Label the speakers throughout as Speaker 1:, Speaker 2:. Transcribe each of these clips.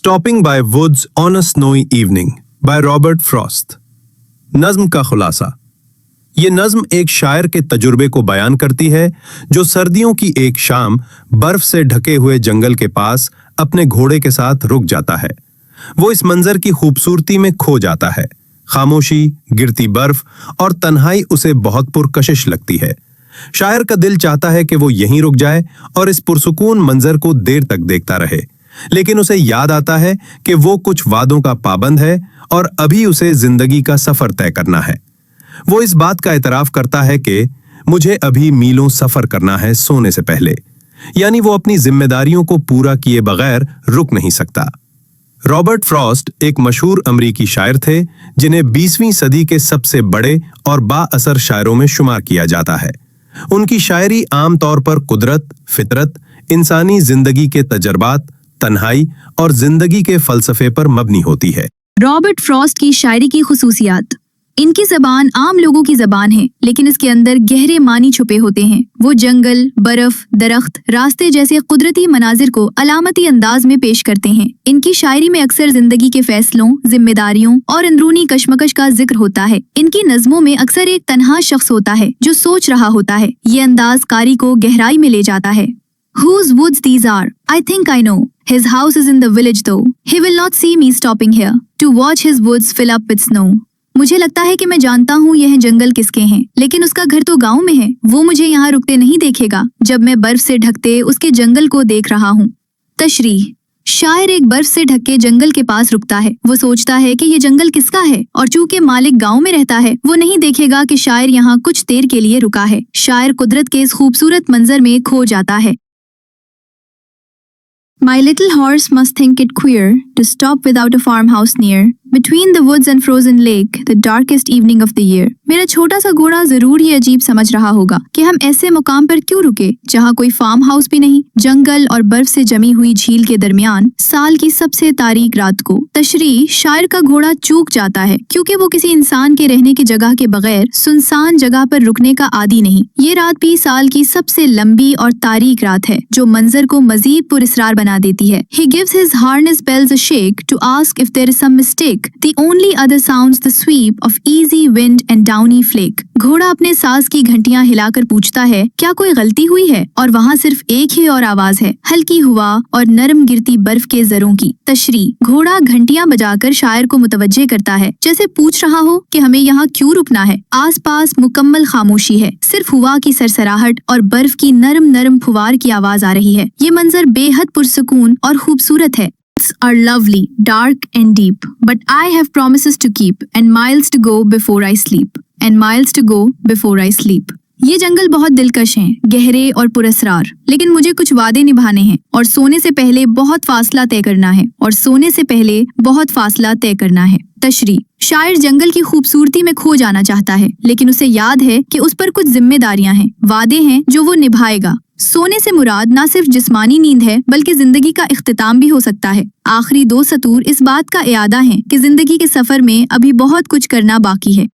Speaker 1: Stopping by woods on a snowy evening by Robert Frost. नज्म का खुलासा। ये नज्म एक शायर के तजुर्बे को बयान करती है जो सर्दियों की एक शाम बर्फ से ढके हुए जंगल के पास अपने घोड़े के साथ रुक जाता है। वो इस मंजर की खूबसूरती में खो जाता है। खामोशी, गिरती बर्फ और तन्हाई उसे बहुत पुरकशिश लगती है। शायर का दिल चाहता है कि वो यहीं रुक जाए और इस पुरसुकून मंजर को देर तक देखता रहे, लेकिन उसे याद आता है कि वो कुछ वादों का पाबंद है और अभी उसे जिंदगी का सफर तय करना है। वो इस बात का एतराफ करता है कि मुझे अभी मीलों सफर करना है सोने से पहले, यानी वो अपनी जिम्मेदारियों को पूरा किए बगैर रुक नहीं सकता। रॉबर्ट फ्रॉस्ट एक मशहूर अमरीकी शायर थे जिन्हें 20वीं सदी के सबसे बड़े और बाअसर शायरों में शुमार किया जाता है। उनकी शायरी आमतौर पर कुदरत, फितरत, इंसानी जिंदगी के तजर्बात, तन्हाई और जिंदगी के फलसफे पर मबनी होती है।
Speaker 2: रॉबर्ट फ्रॉस्ट की शायरी की खुसूसियात। इनकी जबान आम लोगों की जबान है, लेकिन इसके अंदर गहरे मानी छुपे होते हैं। वो जंगल, बर्फ, दरख्त, रास्ते जैसे कुदरती मनाजिर को अलामती अंदाज में पेश करते हैं। इनकी शायरी में अक्सर जिंदगी के फैसलों, जिम्मेदारियों और अंदरूनी कशमकश का जिक्र होता है। इनकी नज़मों में अक्सर एक तन्हा शख्स होता है जो सोच रहा होता है। ये अंदाज कारी को गहराई में ले जाता है। Whose woods these are? I think I know. His house is in the village though. He will not see me stopping here to watch his woods fill up with snow. मुझे लगता है कि मैं जानता हूँ यह जंगल किसके हैं, लेकिन उसका घर तो गांव में है। वो मुझे यहाँ रुकते नहीं देखेगा जब मैं बर्फ से ढकते उसके जंगल को देख रहा हूँ। तशरीह। शायर एक बर्फ से ढके जंगल के पास रुकता है। वो सोचता है कि ये जंगल किसका है, और चूंकि मालिक गांव में रहता है वो नहीं देखेगा कि शायर यहाँ कुछ देर के लिए रुका है। शायर कुदरत के इस खूबसूरत मंजर में खो जाता है। My little horse must think it queer to stop without a farmhouse near, between the woods and frozen lake, the darkest evening of the year. मेरा छोटा सा घोड़ा जरूर ये अजीब समझ रहा होगा कि हम ऐसे मुकाम पर क्यों रुके जहाँ कोई फार्म हाउस भी नहीं, जंगल और बर्फ से जमी हुई झील के दरमियान साल की सबसे तारीक रात को। तशरीह। शायर का घोड़ा चूक जाता है क्योंकि वो किसी इंसान के रहने की जगह के बगैर सुनसान जगह पर रुकने का आदी नहीं। ये रात भी साल की सबसे लंबी और तारीक रात है जो मंजर को मजीद पुरस्रार बना देती है। He gives his harness bells a shake to ask if there is some mistake. The only other sounds the sweep of easy wind and downy flake. घोड़ा अपने साज की घंटियां हिलाकर पूछता है क्या कोई गलती हुई है, और वहाँ सिर्फ एक ही और आवाज है, हल्की हवा और नरम गिरती बर्फ के जरों की। तशरीह। घोड़ा घंटियां बजाकर शायर को मुतवज्जे करता है, जैसे पूछ रहा हो कि हमें यहाँ क्यों रुकना है। आसपास मुकम्मल खामोशी है, सिर्फ हवा की सरसराहट और बर्फ की नरम नरम फुवार की आवाज आ रही है। ये मंजर बेहद पुरसुकून और खूबसूरत है। Are lovely, dark and deep, but I have promises to keep and miles to go before I sleep. And miles to go before I sleep. ये जंगल बहुत दिलकश हैं, गहरे और पुरस्रार, लेकिन मुझे कुछ वादे निभाने हैं और सोने से पहले बहुत फासला तय करना है, और सोने से पहले बहुत फासला तय करना है। तशरीह। शायर जंगल की खूबसूरती में खो जाना चाहता है, लेकिन उसे याद है कि उस पर कुछ जिम्मेदारियां हैं, वादे हैं जो वो निभाएगा। सोने से मुराद ना सिर्फ जिस्मानी नींद है बल्कि जिंदगी का इख्तिताम भी हो सकता है। आखिरी 2 सतूर इस बात का इयादा है कि जिंदगी के सफर में अभी बहुत कुछ करना बाकी है।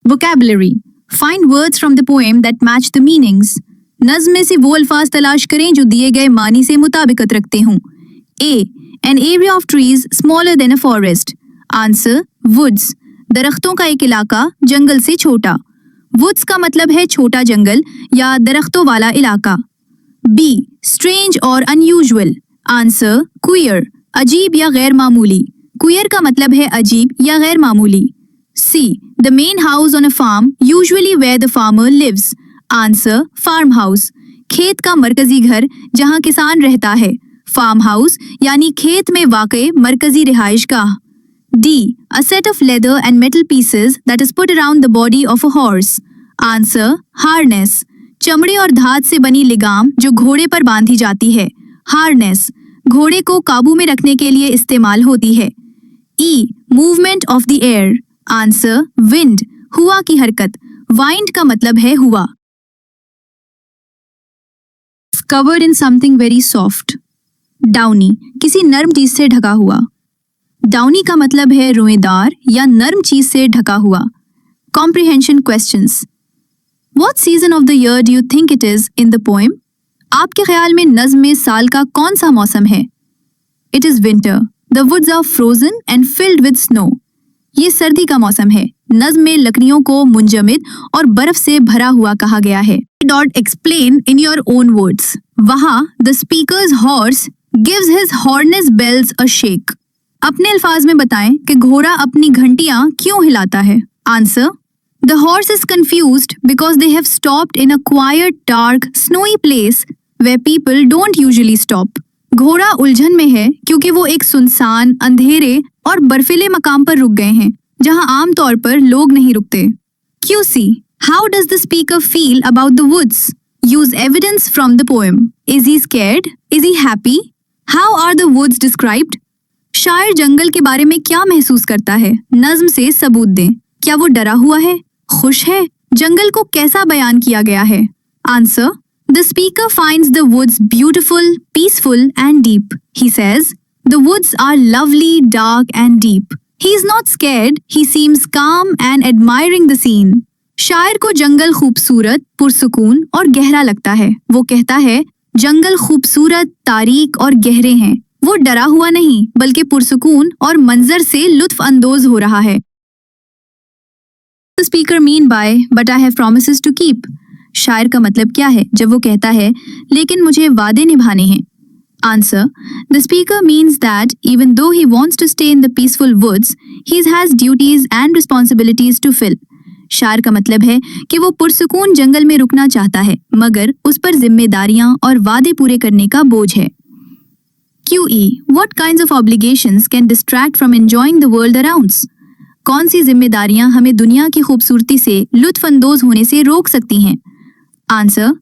Speaker 2: Vocabulary. Find words from the poem that match the meanings. नज़्म में से वो अल्फाज तलाश करें जो दिए गए मानी से मुताबिकत रखते हों। A. An area of trees smaller than a forest. Answer. Woods. दरख्तों का एक इलाका जंगल से छोटा। Woods का मतलब है छोटा जंगल या दरख्तों वाला इलाका। बी स्ट्रेंज और अनयूजुअल। आंसर क्वियर, अजीब या गैर मामूली। क्वियर का मतलब है अजीब या गैर मामूली। See the main house on a farm usually where the farmer lives. Answer farmhouse, खेत का मरकजी घर जहां किसान रहता है। फार्म हाउस यानी खेत में वाक़ई मरकजी रिहाइशगाह। D a set of leather and metal pieces that is put around the body of a horse. Answer harness, चमड़े और धात से बनी लिगाम जो घोड़े पर बांधी जाती है। हार्नेस घोड़े को काबू में रखने के लिए इस्तेमाल होती है। E movement of the air. Answer wind, हुआ की हरकत। वाइंड का मतलब है हुआ। Covered in something very soft. Downy किसी नर्म चीज से ढका हुआ। डाउनी का मतलब है रोएदार या नर्म चीज से ढका हुआ। Comprehension questions. What season of the year do you think it is in the poem? आपके ख्याल में नज्म में साल का कौन सा मौसम है? It is winter. The woods are frozen and filled with snow. ये सर्दी का मौसम है। नज्म में लकड़ियों को मुंजमद और बर्फ से भरा हुआ कहा गया है। Explain in your own words. वहाँ the speaker's horse gives his harness bells a shake. अपने अल्फाज में बताएं कि घोड़ा अपनी घंटियां क्यों हिलाता है। Answer The horse is confused because they have stopped in a quiet, dark, snowy place where people don't usually stop. घोड़ा उलझन में है क्योंकि वो एक सुनसान, अंधेरे और बर्फीले मकाम पर रुक गए हैं जहां आम तौर पर लोग नहीं रुकते। QC How does the speaker feel about the woods? Use evidence from the poem. Is he scared? Is he happy? How are the woods described? शायर जंगल के बारे में क्या महसूस करता है? नज्म से सबूत दें। क्या वो डरा हुआ है? खुश है? जंगल को कैसा बयान किया गया है? Answer The speaker finds the woods beautiful, peaceful and deep. He says, the woods are lovely, dark and deep. He is not scared. He seems calm and admiring the scene. शायर को जंगल खूबसूरत, पुरसुकून और गहरा लगता है। वो कहता है, जंगल खूबसूरत, तारीक और गहरे हैं। वो डरा हुआ नहीं, बल्कि पुरसुकून और मंजर से लुत्फ अंदोज हो रहा है। The speaker mean by but I have promises to keep. शायर का मतलब क्या है जब वो कहता है लेकिन मुझे वादे निभाने हैं? Answer The speaker means that even though he wants to stay in the peaceful woods, he has duties and responsibilities to fill. शायर का मतलब है कि वो पुरसुकून जंगल में रुकना चाहता है मगर उस पर जिम्मेदारियां और वादे पूरे करने का बोझ है। QE What kinds of obligations can distract from enjoying the world around us? कौन सी जिम्मेदारियां हमें दुनिया की खूबसूरती से लुत्फअंदोज होने से रोक सकती हैं? Answer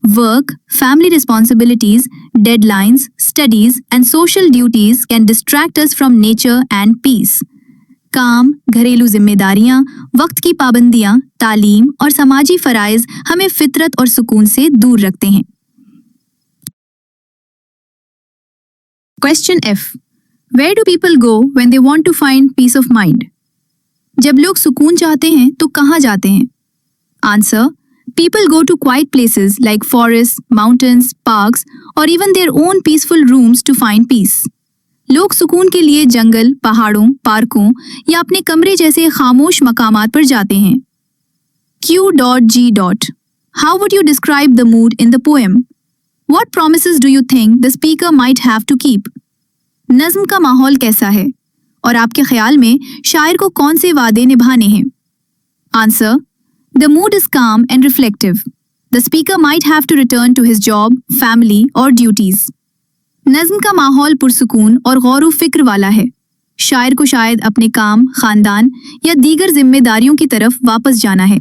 Speaker 2: work, family responsibilities, deadlines, studies and social duties can distract us from nature and peace. काम, घरेलू जिम्मेदारियां, वक्त की पाबंदियां, तालीम और समाजी फराइज हमें फितरत और सुकून से दूर रखते हैं। Question F Where do people go when they want to find peace of mind? जब लोग सुकून चाहते हैं तो कहाँ जाते हैं? Answer People go to quiet places like forests, mountains, parks or even their own peaceful rooms to find peace. लोग सुकून के लिए जंगल, पहाड़ों, पार्कों या अपने कमरे जैसे खामोश मकामात पर जाते हैं। Q.G. How would you describe the mood in the poem? What promises do you think the speaker might have to keep? नज्म का माहौल कैसा है और आपके ख्याल में शायर को कौन से वादे निभाने हैं? Answer The mood is calm and reflective. The speaker might have to return to his job, family or duties. नज्म का माहौल पुरसुकून और गौर फिक्र वाला है। शायर को शायद अपने काम, खानदान या दीगर जिम्मेदारियों की तरफ वापस जाना है।